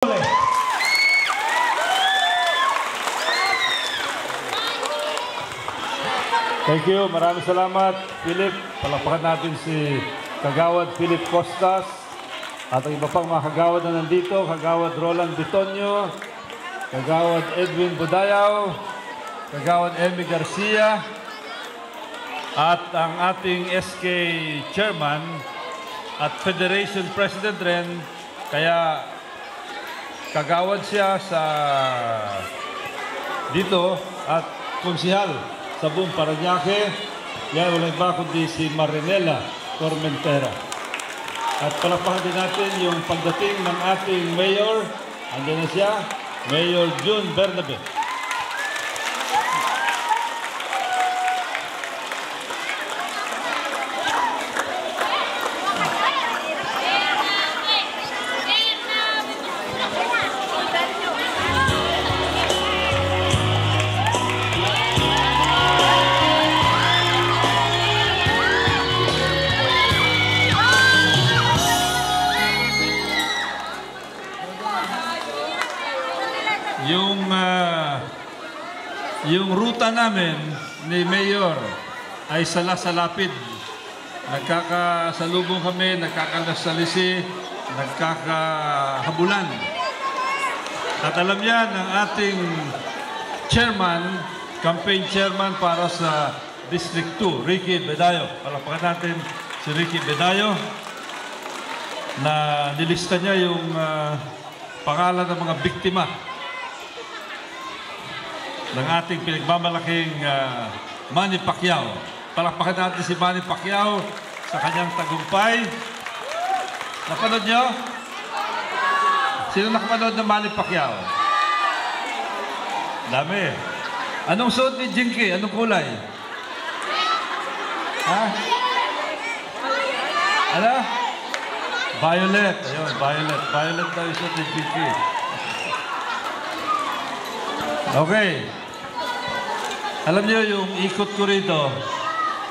Thank you. Maraming salamat, Philip. Palakpakan natin si Kagawad Philip Costas at ang iba pang mga kagawad na nandito. Kagawad Roland Bitonio, Kagawad Edwin Budayaw, Kagawad Emmy Garcia, at ang ating SK Chairman at Federation President rin. Kaya kagawad siya sa dito at konsihal sa buong Parañaque. Yan, walang iba kundi si Marinela Tormentera. At palakpakan din natin yung pagdating ng ating mayor. Andiyan na siya, Mayor June Bernabe. Yung ruta namin ni Mayor ay sala-salapid. Nagkakasalubong kami, nagkakalasalisi, nagkakahabulan. At alam yan ng ating chairman, campaign chairman para sa District 2, Ricky Bedayo. Palakpakan natin si Ricky Bedayo na nilista niya yung pangalan ng mga biktima ng ating pinagmamalaking Manny Pacquiao. Palakpakan natin si Manny Pacquiao sa kanyang tagumpay. Napanood nyo? Sino nakapanood ng Manny Pacquiao? Dami. Anong suot ni Jinky? Anong kulay? Ha? Ano? Violet. Ayun, violet. Violet daw yung suot ni Jinky. Okay. Alam niyo yung ikot ko rito,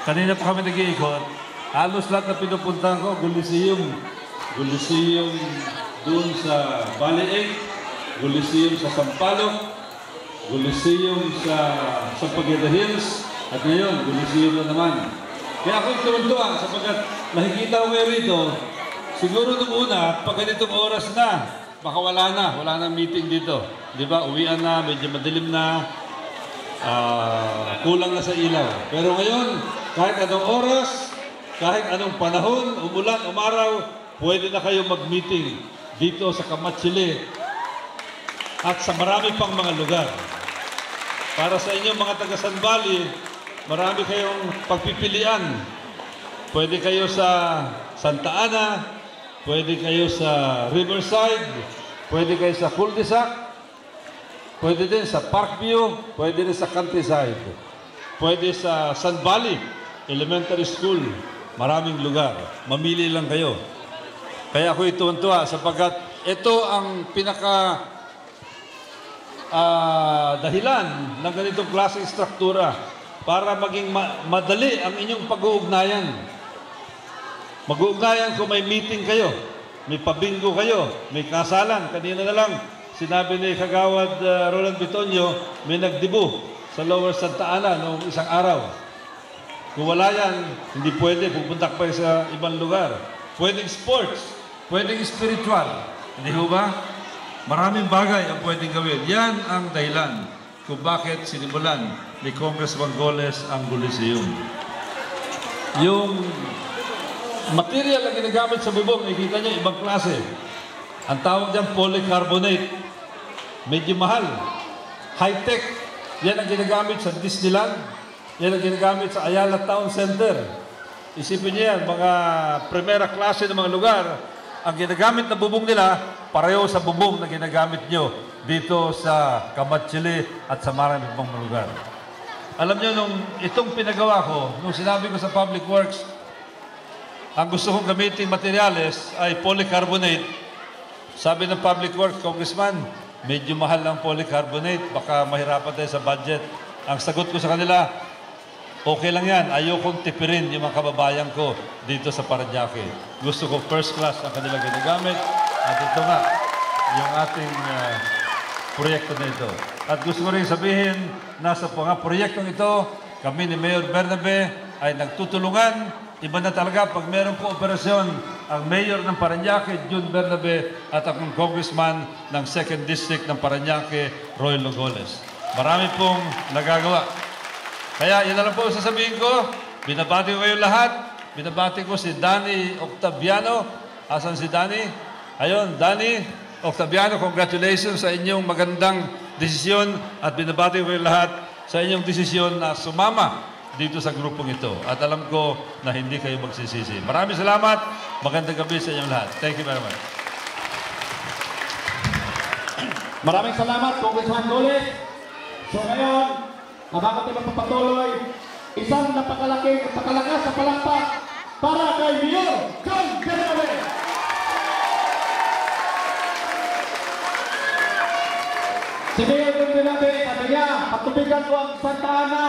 kanina pa kami nag-iikot, halos lahat na pinupuntahan ko, Gulisium doon sa Balieg, Gulisium sa Sampaloc, Gulisium sa Sampaguita Hills, at ngayon, Gulisium na naman. Kaya ako'y tuwan-tuwa sapagkat nakikita ko ngayon rito, siguro nung una, pag ganitong oras na, baka wala nang meeting dito. Di ba? Uwian na, medyo madilim na, kulang na sa ilaw. Pero ngayon, kahit anong oras, kahit anong panahon, umulan, umaraw, pwede na kayo mag-meeting dito sa Kamatsili at sa marami pang mga lugar. Para sa inyo mga taga-San Valley, marami kayong pagpipilian. Pwede kayo sa Santa Ana, pwede kayo sa Riverside, pwede kayo sa Cul-de-Sac, pwede din sa Parkview, pwede din sa Countryside, pwede sa San Valley Elementary School. Maraming lugar. Mamili lang kayo. Kaya ako ituwan-tuwa sapagkat ito ang pinaka dahilan ng ganitong klaseng struktura para maging madali ang inyong pag-uugnayan. Mag-uugnayan kung may meeting kayo, may pabingo kayo, may kasalan. Kanina na lang, sinabi ni Kagawad Roland Bitonio, may nagdibu sa Lower Santa Ana noong isang araw. Kung wala yan, hindi pwede. Pupunta pa sa ibang lugar. Pwedeng sports, pwedeng spiritual. Hindi ho ba? Maraming bagay ang pwedeng gawin. Yan ang dahilan kung bakit sinimulan ni Congressman Goles ang Gulisium. Yung material na ginagamit sa bubong, nakikita nyo, ibang klase. Ang tawag dyan, polycarbonate. Medyo mahal. High-tech. Yan ang ginagamit sa Disneyland. Yan ang ginagamit sa Ayala Town Center. Isipin niyo yan, mga primera klase ng mga lugar, ang ginagamit na bubong nila, pareho sa bubong na ginagamit nyo dito sa Kamatsili at sa maraming ibang lugar. Alam nyo, nung itong pinagawa ko, nung sinabi ko sa Public Works, ang gusto kong gamitin materyales ay polycarbonate. Sabi ng Public Works, Congressman, medyo mahal ang polycarbonate, baka mahirapan tayo sa budget. Ang sagot ko sa kanila, okay lang yan. Ayokong tipirin yung mga kababayan ko dito sa Parañaque. Gusto ko first class ang kanilang ginagamit. At ito nga, yung ating proyekto na ito. At gusto ko rin sabihin, nasa mga proyektong ito, kami ni Mayor Bernabe ay nagtutulungan. Iba na talaga pag mayroong kooperasyon ang Mayor ng Parañaque, Jun Bernabe, at akong Congressman ng 2nd District ng Parañaque, Roy Logoles. Marami pong nagagawa. Kaya yan na lang po sasabihin ko. Binabati ko kayo lahat. Binabati ko si Danny Octaviano. Asan si Danny? Ayun, Danny Octaviano, congratulations sa inyong magandang desisyon at binabati ko kayo lahat sa inyong desisyon na sumama dito sa grupong ito. At alam ko na hindi kayo magsisisi. Maraming salamat. Magandang gabi sa inyong lahat. Thank you very much. Maraming salamat, Congressman Goles. So ngayon, habang ating magpapatuloy, isang napakalakas na palakpak para kay Mayor Jun Bernabe. Si Mayor Jun Bernabe, sabi niya, patubigan ko ang Santa Ana